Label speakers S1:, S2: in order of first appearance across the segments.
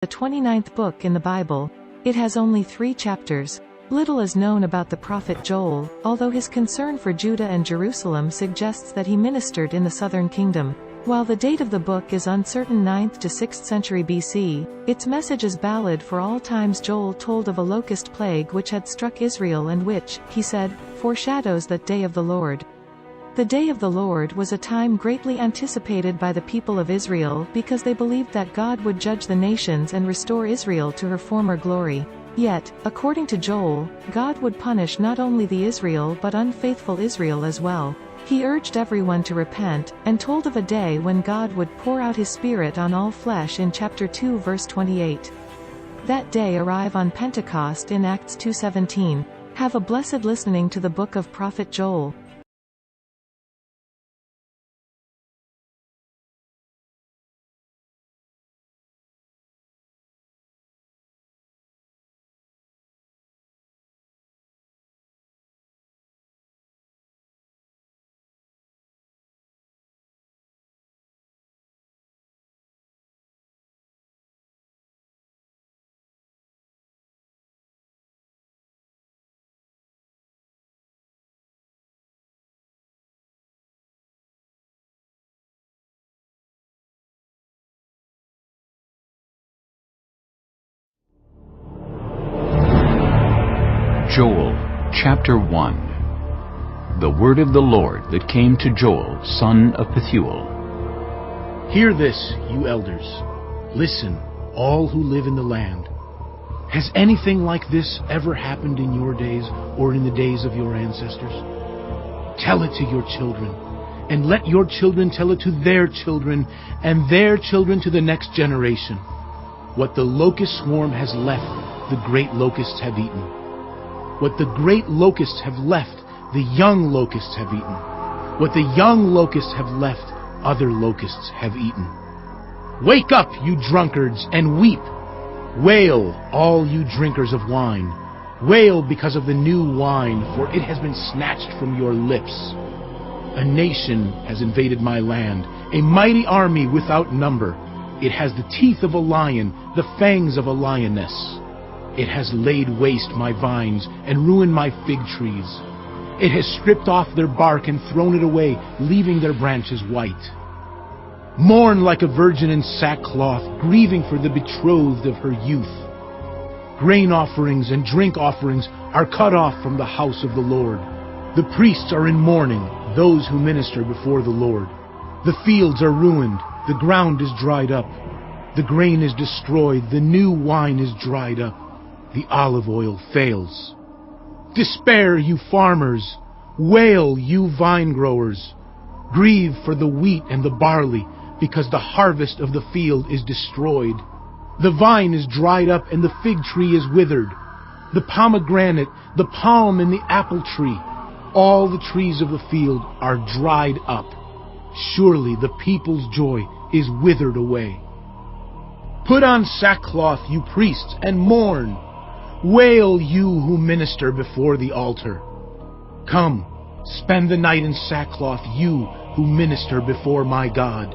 S1: the 29th book in the Bible. It has only 3 chapters. Little is known about the prophet Joel, although his concern for Judah and Jerusalem suggests that he ministered in the southern kingdom. While the date of the book is uncertain, 9th to 6th century BC, its message is valid for all times. Joel told of a locust plague which had struck Israel and which, he said, foreshadows that day of the Lord. The day of the Lord was a time greatly anticipated by the people of Israel because they believed that God would judge the nations and restore Israel to her former glory. Yet, according to Joel, God would punish not only the Israel but unfaithful Israel as well. He urged everyone to repent, and told of a day when God would pour out his Spirit on all flesh in chapter 2 verse 28. That day arrive on Pentecost in Acts 2:17. Have a blessed listening to the book of Prophet Joel.
S2: Joel, chapter 1. The word of the Lord that came to Joel, son of Pethuel.
S3: Hear this, you elders. Listen, all who live in the land. Has anything like this ever happened in your days or in the days of your ancestors? Tell it to your children, and let your children tell it to their children, and their children to the next generation. What the locust swarm has left, the great locusts have eaten. What the great locusts have left, the young locusts have eaten. What the young locusts have left, other locusts have eaten. Wake up, you drunkards, and weep. Wail, all you drinkers of wine. Wail because of the new wine, for it has been snatched from your lips. A nation has invaded my land, a mighty army without number. It has the teeth of a lion, the fangs of a lioness. It has laid waste my vines and ruined my fig trees. It has stripped off their bark and thrown it away, leaving their branches white. Mourn like a virgin in sackcloth, grieving for the betrothed of her youth. Grain offerings and drink offerings are cut off from the house of the Lord. The priests are in mourning, those who minister before the Lord. The fields are ruined, the ground is dried up. The grain is destroyed, the new wine is dried up. The olive oil fails. Despair, you farmers! Wail, you vine growers! Grieve for the wheat and the barley, because the harvest of the field is destroyed. The vine is dried up and the fig tree is withered. The pomegranate, the palm and the apple tree, all the trees of the field are dried up. Surely the people's joy is withered away. Put on sackcloth, you priests, and mourn. Wail, you who minister before the altar. Come, spend the night in sackcloth, you who minister before my God.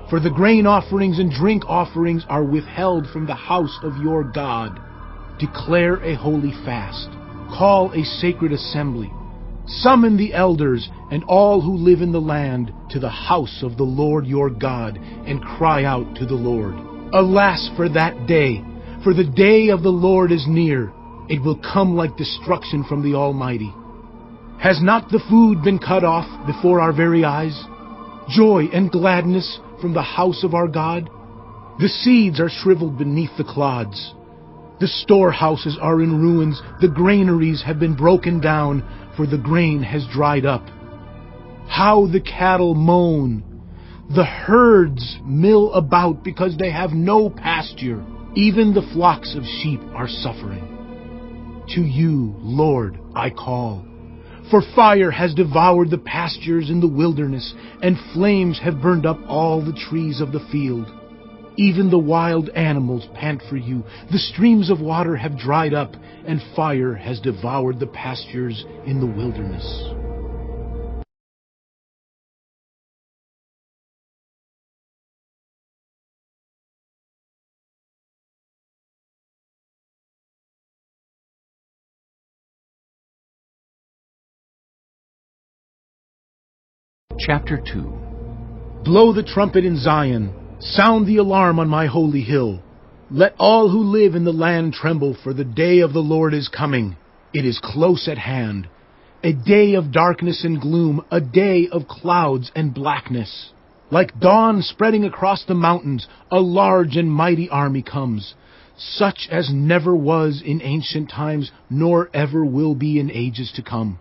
S3: For the grain offerings and drink offerings are withheld from the house of your God. Declare a holy fast. Call a sacred assembly. Summon the elders and all who live in the land to the house of the Lord your God, and cry out to the Lord. Alas for that day! For the day of the Lord is near. It will come like destruction from the Almighty. Has not the food been cut off before our very eyes? Joy and gladness from the house of our God? The seeds are shriveled beneath the clods. The storehouses are in ruins. The granaries have been broken down, for the grain has dried up. How the cattle moan! The herds mill about because they have no pasture. Even the flocks of sheep are suffering. To you, Lord, I call. For fire has devoured the pastures in the wilderness, and flames have burned up all the trees of the field. Even the wild animals pant for you. The streams of water have dried up, and fire has devoured the pastures in the wilderness.
S2: Chapter 2.
S3: Blow the trumpet in Zion, sound the alarm on my holy hill. Let all who live in the land tremble, for the day of the Lord is coming. It is close at hand. A day of darkness and gloom, a day of clouds and blackness. Like dawn spreading across the mountains, a large and mighty army comes, such as never was in ancient times, nor ever will be in ages to come.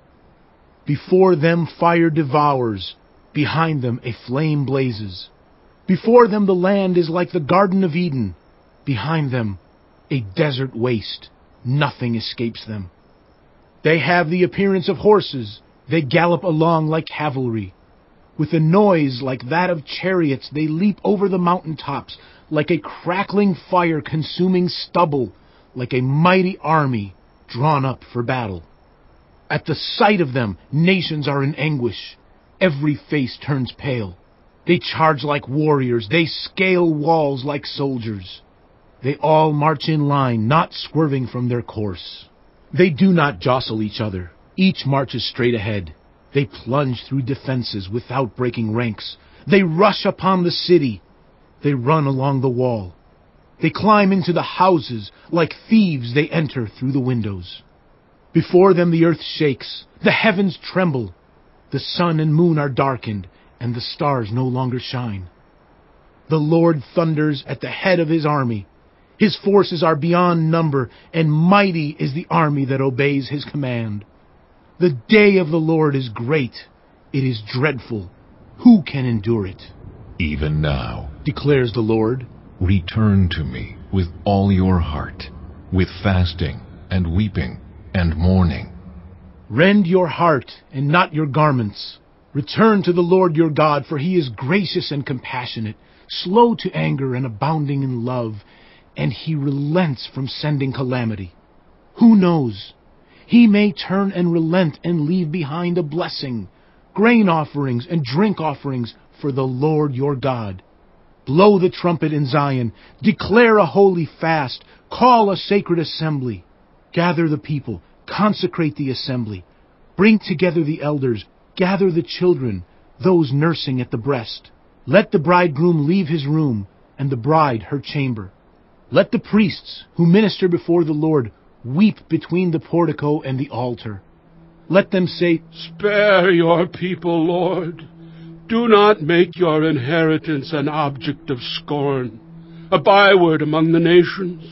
S3: Before them fire devours, behind them a flame blazes. Before them the land is like the Garden of Eden, behind them a desert waste. Nothing escapes them. They have the appearance of horses, they gallop along like cavalry. With a noise like that of chariots, they leap over the mountain tops, like a crackling fire consuming stubble, like a mighty army drawn up for battle. At the sight of them, nations are in anguish. Every face turns pale. They charge like warriors. They scale walls like soldiers. They all march in line, not swerving from their course. They do not jostle each other. Each marches straight ahead. They plunge through defenses without breaking ranks. They rush upon the city. They run along the wall. They climb into the houses. Like thieves, they enter through the windows. Before them the earth shakes. The heavens tremble. The sun and moon are darkened, and the stars no longer shine. The Lord thunders at the head of his army. His forces are beyond number, and mighty is the army that obeys his command. The day of the Lord is great. It is dreadful. Who can endure it?
S4: Even now,
S3: declares the Lord,
S4: return to me with all your heart, with fasting and weeping and mourning.
S3: Rend your heart and not your garments. Return to the Lord your God, for he is gracious and compassionate, slow to anger and abounding in love, and he relents from sending calamity. Who knows? He may turn and relent and leave behind a blessing, grain offerings and drink offerings for the Lord your God. Blow the trumpet in Zion, declare a holy fast, call a sacred assembly. Gather the people, consecrate the assembly. Bring together the elders, gather the children, those nursing at the breast. Let the bridegroom leave his room, and the bride her chamber. Let the priests who minister before the Lord weep between the portico and the altar. Let them say,
S5: Spare your people, Lord. Do not make your inheritance an object of scorn, a byword among the nations.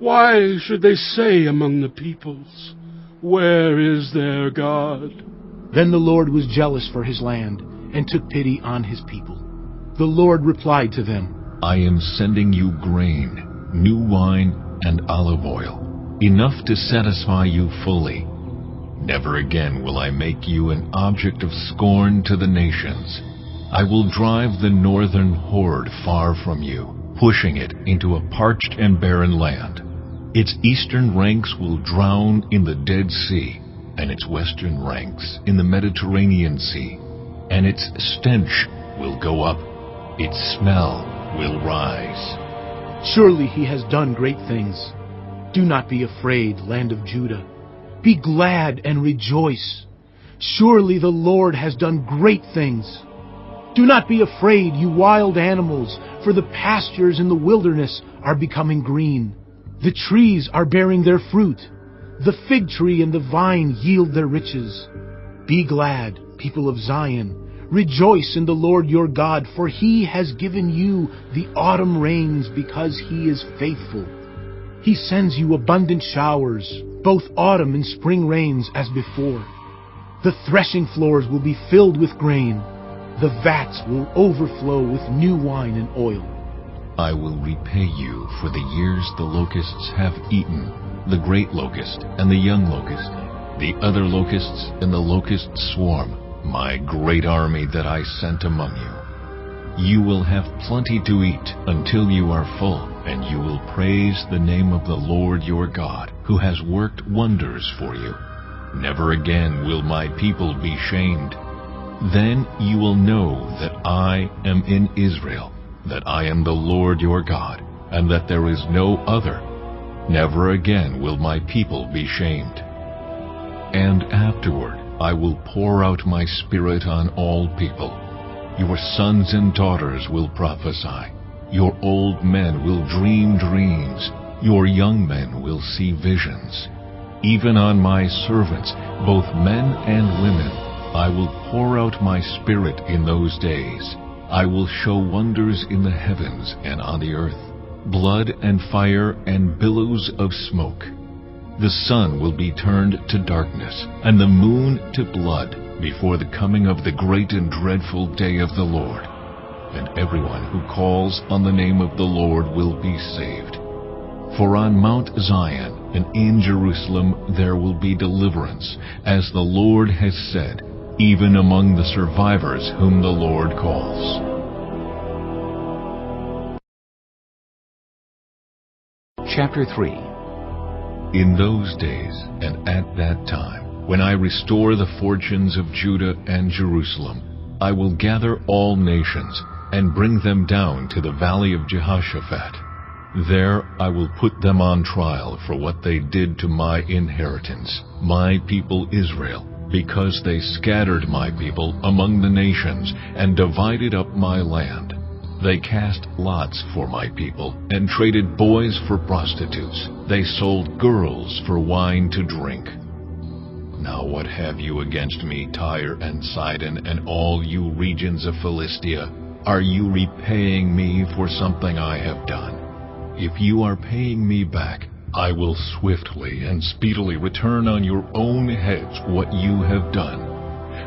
S5: Why should they say among the peoples, Where is their God?
S3: Then the Lord was jealous for his land and took pity on his people. The Lord replied to them,
S4: I am sending you grain, new wine, and olive oil, enough to satisfy you fully. Never again will I make you an object of scorn to the nations. I will drive the northern horde far from you, pushing it into a parched and barren land. Its eastern ranks will drown in the Dead Sea, and its western ranks in the Mediterranean Sea, and its stench will go up, its smell will rise.
S3: Surely he has done great things. Do not be afraid, land of Judah. Be glad and rejoice. Surely the Lord has done great things. Do not be afraid, you wild animals, for the pastures in the wilderness are becoming green. The trees are bearing their fruit. The fig tree and the vine yield their riches. Be glad, people of Zion. Rejoice in the Lord your God, for he has given you the autumn rains because he is faithful. He sends you abundant showers, both autumn and spring rains as before. The threshing floors will be filled with grain. The vats will overflow with new wine and oil.
S4: I will repay you for the years the locusts have eaten, the great locust and the young locust, the other locusts and the locust swarm, my great army that I sent among you. You will have plenty to eat until you are full, and you will praise the name of the Lord your God, who has worked wonders for you. Never again will my people be shamed. Then you will know that I am in Israel, that I am the Lord your God, and that there is no other. Never again will my people be shamed. And afterward I will pour out my Spirit on all people. Your sons and daughters will prophesy. Your old men will dream dreams. Your young men will see visions. Even on my servants, both men and women, I will pour out my Spirit in those days. I will show wonders in the heavens and on the earth, blood and fire and billows of smoke. The sun will be turned to darkness, and the moon to blood, before the coming of the great and dreadful day of the Lord. And everyone who calls on the name of the Lord will be saved. For on Mount Zion and in Jerusalem there will be deliverance, as the Lord has said, even among the survivors whom the Lord calls.
S2: Chapter 3.
S4: In those days and at that time, when I restore the fortunes of Judah and Jerusalem, I will gather all nations and bring them down to the valley of Jehoshaphat. There I will put them on trial for what they did to my inheritance, my people Israel, because they scattered my people among the nations and divided up my land. They cast lots for my people and traded boys for prostitutes. They sold girls for wine to drink. Now what have you against me, Tyre and Sidon, and all you regions of Philistia? Are you repaying me for something I have done? If you are paying me back, I will swiftly and speedily return on your own heads what you have done.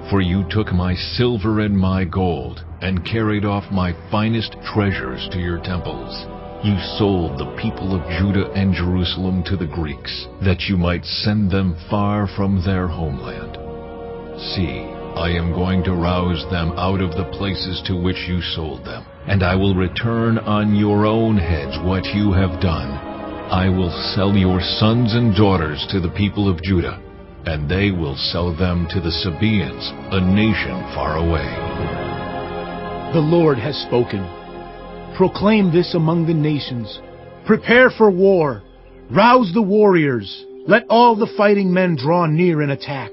S4: For you took my silver and my gold, and carried off my finest treasures to your temples. You sold the people of Judah and Jerusalem to the Greeks, that you might send them far from their homeland. See, I am going to rouse them out of the places to which you sold them, and I will return on your own heads what you have done. I will sell your sons and daughters to the people of Judah, and they will sell them to the Sabaeans, a nation far away.
S3: The Lord has spoken. Proclaim this among the nations. Prepare for war. Rouse the warriors. Let all the fighting men draw near and attack.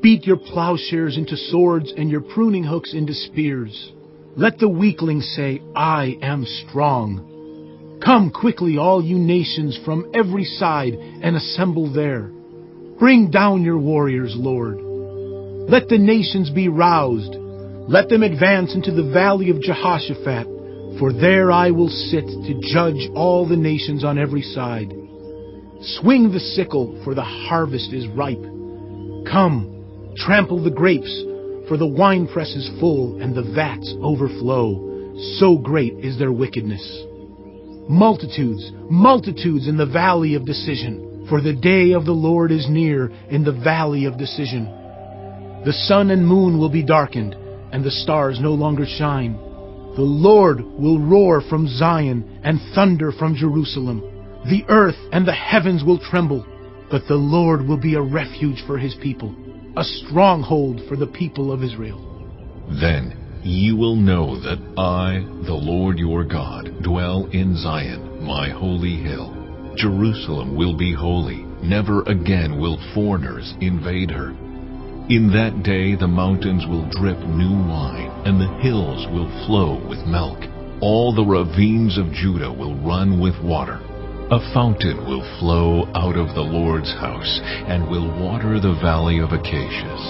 S3: Beat your plowshares into swords and your pruning hooks into spears. Let the weakling say, I am strong. Come quickly, all you nations from every side, and assemble there. Bring down your warriors, Lord. Let the nations be roused. Let them advance into the valley of Jehoshaphat, for there I will sit to judge all the nations on every side. Swing the sickle, for the harvest is ripe. Come, trample the grapes, for the winepress is full and the vats overflow. So great is their wickedness. Multitudes, multitudes in the valley of decision, for the day of the Lord is near in the valley of decision. The sun and moon will be darkened, and the stars no longer shine. The Lord will roar from Zion and thunder from Jerusalem. The earth and the heavens will tremble, but the Lord will be a refuge for his people, a stronghold for the people of Israel.
S4: Then ye will know that I, the Lord your God, dwell in Zion, my holy hill. Jerusalem will be holy. Never again will foreigners invade her. In that day the mountains will drip new wine, and the hills will flow with milk. All the ravines of Judah will run with water. A fountain will flow out of the Lord's house, and will water the valley of acacias.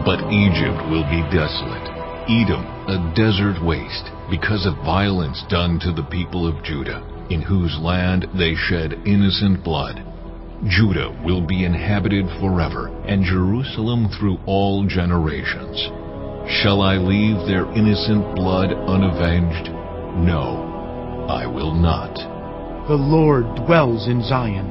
S4: But Egypt will be desolate, Edom a desert waste, because of violence done to the people of Judah, in whose land they shed innocent blood. Judah will be inhabited forever, and Jerusalem through all generations. Shall I leave their innocent blood unavenged? No, I will not.
S3: The Lord dwells in Zion.